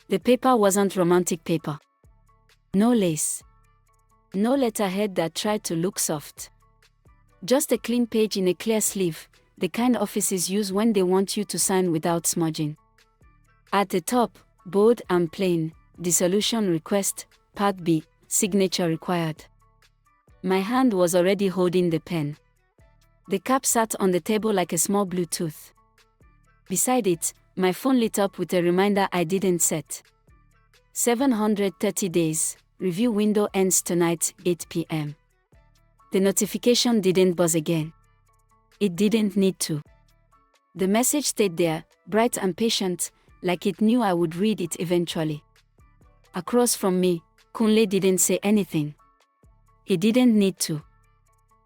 The paper wasn't romantic paper. No lace. No letterhead that tried to look soft. Just a clean page in a clear sleeve, the kind offices use when they want you to sign without smudging. At the top, bold and plain, dissolution request, Part B, signature required. My hand was already holding the pen. The cap sat on the table like a small Bluetooth. Beside it, my phone lit up with a reminder I didn't set. 730 days, review window ends tonight, 8 p.m. The notification didn't buzz again. It didn't need to. The message stayed there, bright and patient, like it knew I would read it eventually. Across from me, Kunle didn't say anything. He didn't need to.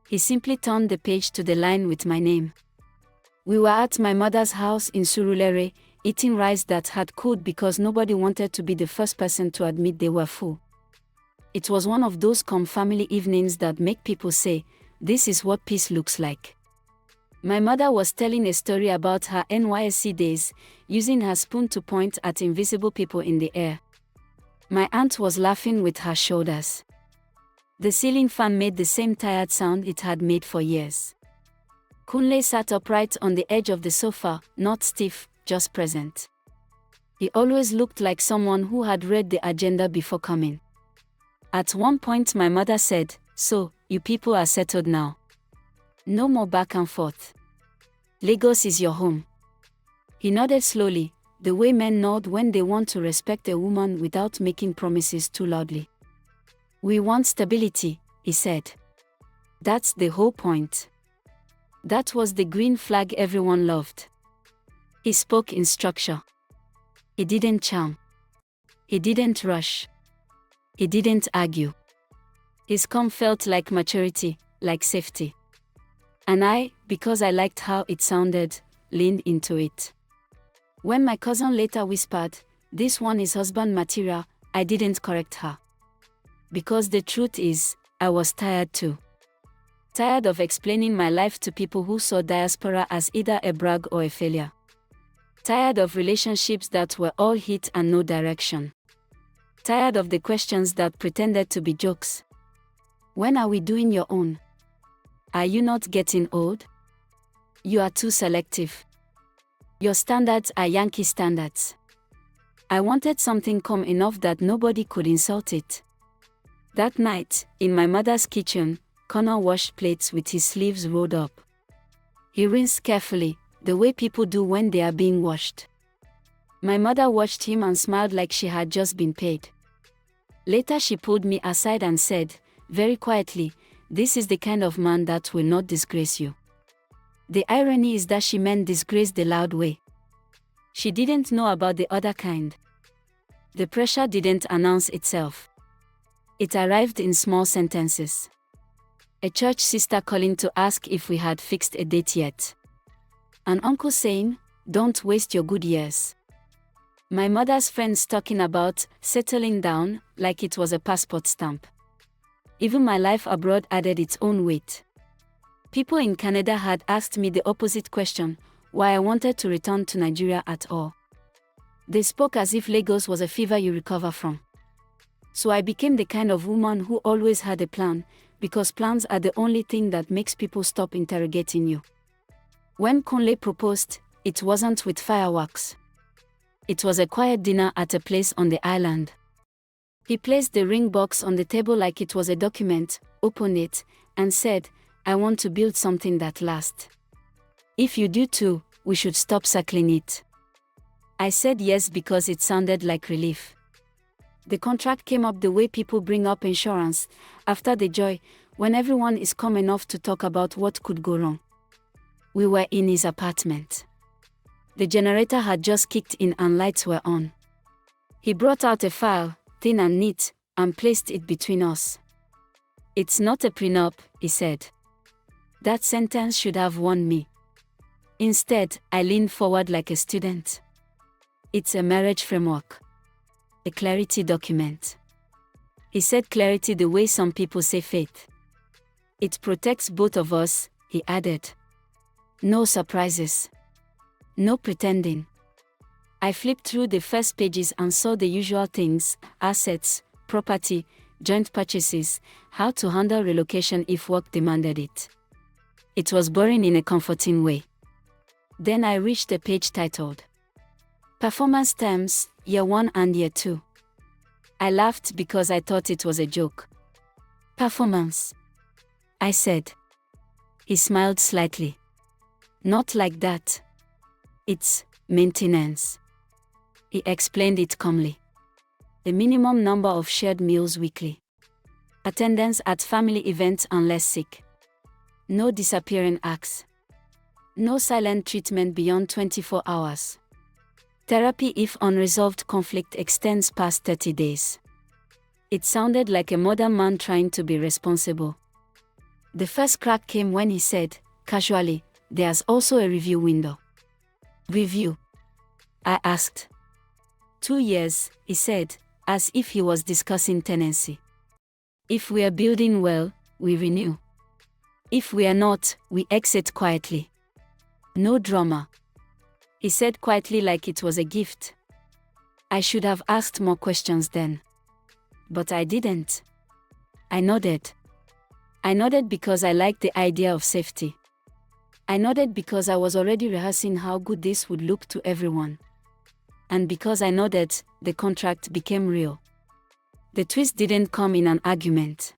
He simply turned the page to the line with my name. We were at my mother's house in Surulere, eating rice that had cooled because nobody wanted to be the first person to admit they were full. It was one of those calm family evenings that make people say, "This is what peace looks like." My mother was telling a story about her NYSC days, using her spoon to point at invisible people in the air. My aunt was laughing with her shoulders. The ceiling fan made the same tired sound it had made for years. Kunle sat upright on the edge of the sofa, not stiff, just present. He always looked like someone who had read the agenda before coming. At one point my mother said, "So, you people are settled now. No more back and forth. Lagos is your home." He nodded slowly, the way men nod when they want to respect a woman without making promises too loudly. "We want stability," he said. "That's the whole point." That was the green flag everyone loved. He spoke in structure. He didn't charm. He didn't rush. He didn't argue. His calm felt like maturity, like safety. And I, because I liked how it sounded, leaned into it. When my cousin later whispered, "This one is husband material," I didn't correct her. Because the truth is, I was tired too. Tired of explaining my life to people who saw diaspora as either a brag or a failure. Tired of relationships that were all heat and no direction. Tired of the questions that pretended to be jokes. When are we doing your own? Are you not getting old? You are too selective. Your standards are Yankee standards. I wanted something calm enough that nobody could insult it. That night, in my mother's kitchen, Connor washed plates with his sleeves rolled up. He rinsed carefully, the way people do when they are being washed. My mother watched him and smiled like she had just been paid. Later she pulled me aside and said, very quietly, "This is the kind of man that will not disgrace you." The irony is that she meant disgrace the loud way. She didn't know about the other kind. The pressure didn't announce itself. It arrived in small sentences. A church sister calling to ask if we had fixed a date yet. An uncle saying, "Don't waste your good years." My mother's friends talking about settling down like it was a passport stamp. Even my life abroad added its own weight. People in Canada had asked me the opposite question, why I wanted to return to Nigeria at all. They spoke as if Lagos was a fever you recover from. So I became the kind of woman who always had a plan, because plans are the only thing that makes people stop interrogating you. When Kunle proposed, it wasn't with fireworks. It was a quiet dinner at a place on the island. He placed the ring box on the table like it was a document, opened it, and said, "I want to build something that lasts. If you do too, we should stop circling it." I said yes because it sounded like relief. The contract came up the way people bring up insurance, after the joy, when everyone is calm enough to talk about what could go wrong. We were in his apartment. The generator had just kicked in and lights were on. He brought out a file, thin and neat, and placed it between us. "It's not a prenup," he said. That sentence should have warned me. Instead, I leaned forward like a student. "It's a marriage framework. A clarity document." He said clarity the way some people say faith. "It protects both of us," he added. "No surprises. No pretending. I flipped through the first pages and saw the usual things: assets, property, joint purchases, how to handle relocation if work demanded it. It was boring in a comforting way. Then I reached a page titled Performance Terms, Year 1 and Year 2. I laughed because I thought it was a joke. Performance, I said. He smiled slightly. Not like that. It's maintenance. He explained it calmly. A minimum number of shared meals weekly. Attendance at family events unless sick. No disappearing acts. No silent treatment beyond 24 hours. Therapy if unresolved conflict extends past 30 days. It sounded like a modern man trying to be responsible. The first crack came when he said, casually, "There's also a review window." Review? I asked. 2 years, he said, as if he was discussing tenancy. If we are building well, we renew. If we are not, we exit quietly. No drama. He said quietly like it was a gift. I should have asked more questions then. But I didn't. I nodded. I nodded because I liked the idea of safety. I nodded because I was already rehearsing how good this would look to everyone. And because I nodded, the contract became real. The twist didn't come in an argument.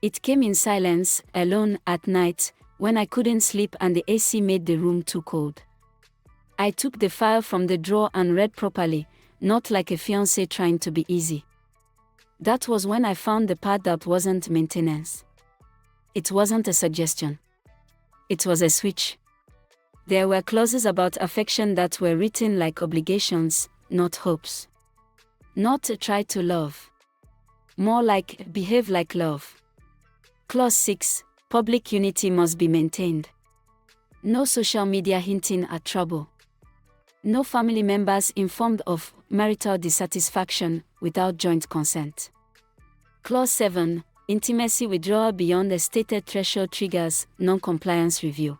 It came in silence, alone, at night, when I couldn't sleep and the AC made the room too cold. I took the file from the drawer and read properly, not like a fiancé trying to be easy. That was when I found the part that wasn't maintenance. It wasn't a suggestion. It was a switch. There were clauses about affection that were written like obligations, not hopes. Not try to love. More like behave like love. Clause 6, public unity must be maintained. No social media hinting at trouble. No family members informed of marital dissatisfaction without joint consent. Clause 7, intimacy withdrawal beyond the stated threshold triggers non-compliance review.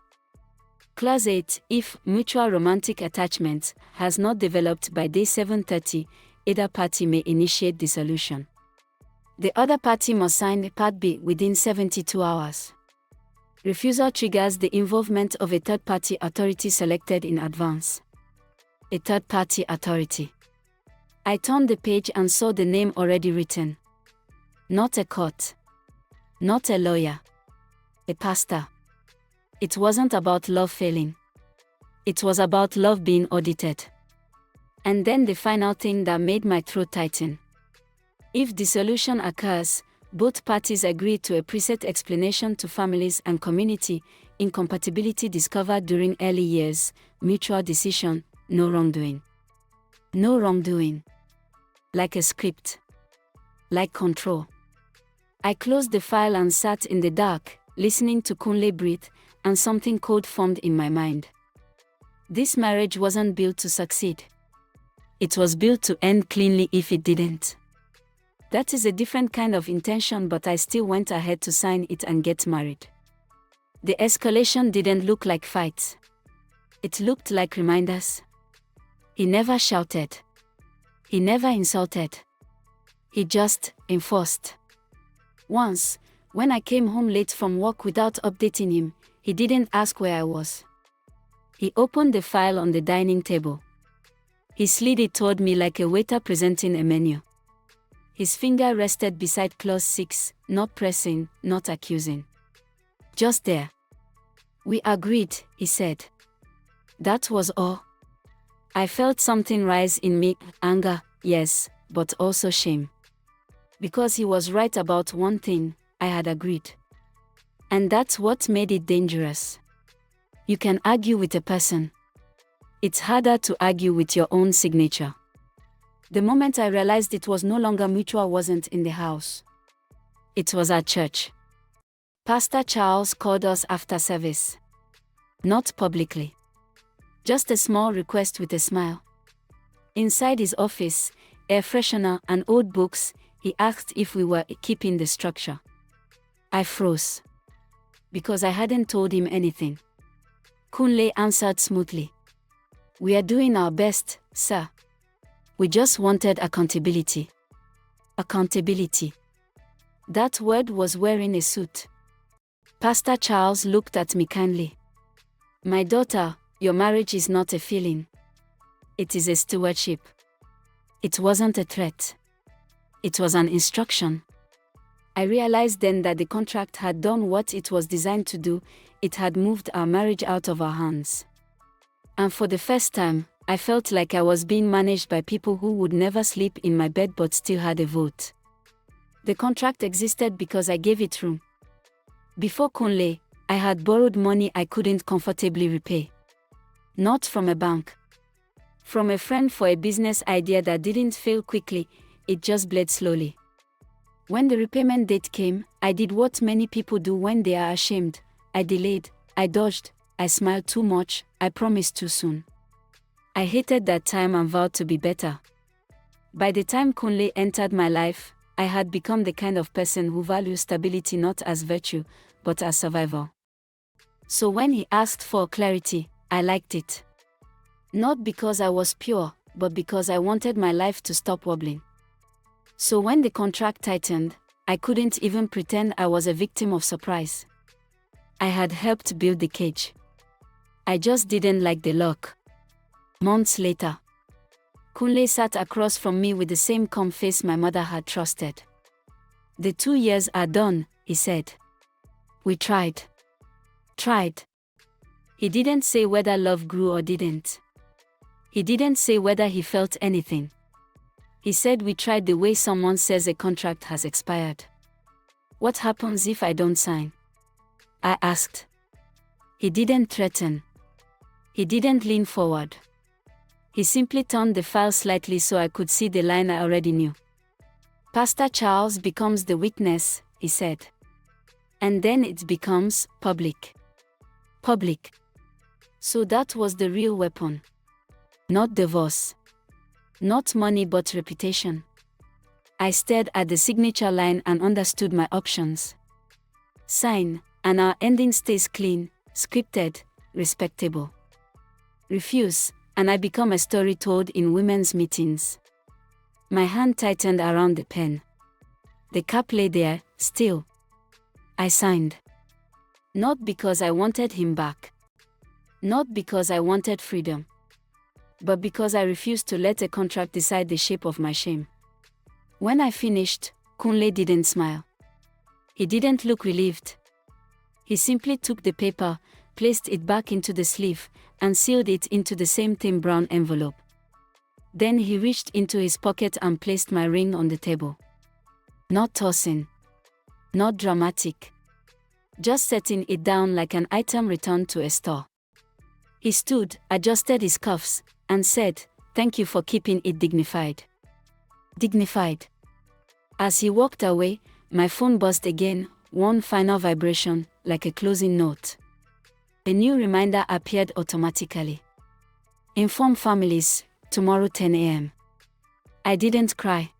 Clause 8, if mutual romantic attachment has not developed by day 730, either party may initiate dissolution. The other party must sign Part B within 72 hours. Refusal triggers the involvement of a third-party authority selected in advance. A third-party authority. I turned the page and saw the name already written. Not a court. Not a lawyer. A pastor. It wasn't about love failing. It was about love being audited. And then the final thing that made my throat tighten. If dissolution occurs, both parties agree to a preset explanation to families and community, incompatibility discovered during early years, mutual decision, no wrongdoing. No wrongdoing. Like a script. Like control. I closed the file and sat in the dark, listening to Kunle breathe, and something cold formed in my mind. This marriage wasn't built to succeed. It was built to end cleanly if it didn't. That is a different kind of intention, but I still went ahead to sign it and get married. The escalation didn't look like fights. It looked like reminders. He never shouted. He never insulted. He just enforced. Once, when I came home late from work without updating him, he didn't ask where I was. He opened the file on the dining table. He slid it toward me like a waiter presenting a menu. His finger rested beside clause 6, not pressing, not accusing. Just there. We agreed, he said. That was all. I felt something rise in me, anger, yes, but also shame. Because he was right about one thing, I had agreed. And that's what made it dangerous. You can argue with a person. It's harder to argue with your own signature. The moment I realized it was no longer mutual wasn't in the house. It was at church. Pastor Charles called us after service. Not publicly. Just a small request with a smile. Inside his office, air freshener and old books, he asked if we were keeping the structure. I froze. Because I hadn't told him anything. Kunle answered smoothly. We are doing our best, Sir. We just wanted accountability. Accountability. That word was wearing a suit. Pastor Charles looked at me kindly. My daughter, your marriage is not a feeling. It is a stewardship. It wasn't a threat. It was an instruction. I realized then that the contract had done what it was designed to do. It had moved our marriage out of our hands. And for the first time, I felt like I was being managed by people who would never sleep in my bed but still had a vote. The contract existed because I gave it room. Before Kunle, I had borrowed money I couldn't comfortably repay. Not from a bank. From a friend for a business idea that didn't fail quickly, it just bled slowly. When the repayment date came, I did what many people do when they are ashamed. I delayed, I dodged, I smiled too much, I promised too soon. I hated that time and vowed to be better. By the time Kunle entered my life, I had become the kind of person who values stability not as virtue, but as survival. So when he asked for clarity, I liked it. Not because I was pure, but because I wanted my life to stop wobbling. So when the contract tightened, I couldn't even pretend I was a victim of surprise. I had helped build the cage. I just didn't like the lock. Months later, Kunle sat across from me with the same calm face my mother had trusted. The 2 years are done, he said. We tried. Tried. He didn't say whether love grew or didn't. He didn't say whether he felt anything. He said we tried the way someone says a contract has expired. What happens if I don't sign? I asked. He didn't threaten. He didn't lean forward. He simply turned the file slightly so I could see the line I already knew. Pastor Charles becomes the witness, he said. And then it becomes public. Public. So that was the real weapon. Not divorce. Not money but reputation. I stared at the signature line and understood my options. Sign, and our ending stays clean, scripted, respectable. Refuse, and I become a story told in women's meetings. My hand tightened around the pen. The cap lay there, still. I signed. Not because I wanted him back. Not because I wanted freedom. But because I refused to let a contract decide the shape of my shame. When I finished, Kunle didn't smile. He didn't look relieved. He simply took the paper, placed it back into the sleeve, and sealed it into the same thin brown envelope. Then he reached into his pocket and placed my ring on the table. Not tossing. Not dramatic. Just setting it down like an item returned to a store. He stood, adjusted his cuffs, and said, "Thank you for keeping it dignified." Dignified. As he walked away, my phone buzzed again, one final vibration, like a closing note. A new reminder appeared automatically. Inform families, tomorrow 10 a.m. I didn't cry.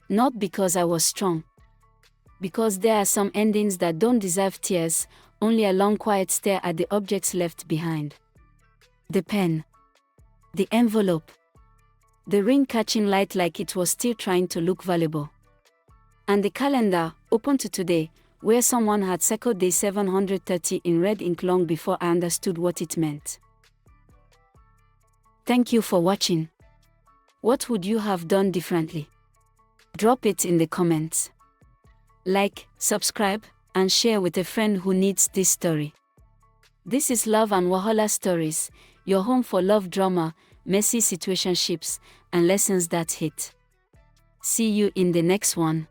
Not because I was strong. Because there are some endings that don't deserve tears, only a long quiet stare at the objects left behind. The pen. The envelope. The ring catching light like it was still trying to look valuable. And the calendar, open to today, where someone had circled day 730 in red ink long before I understood what it meant. Thank you for watching. What would you have done differently? Drop it in the comments. Like, subscribe, and share with a friend who needs this story. This is Love and Wahala Stories, your home for love drama, messy situationships, and lessons that hit. See you in the next one.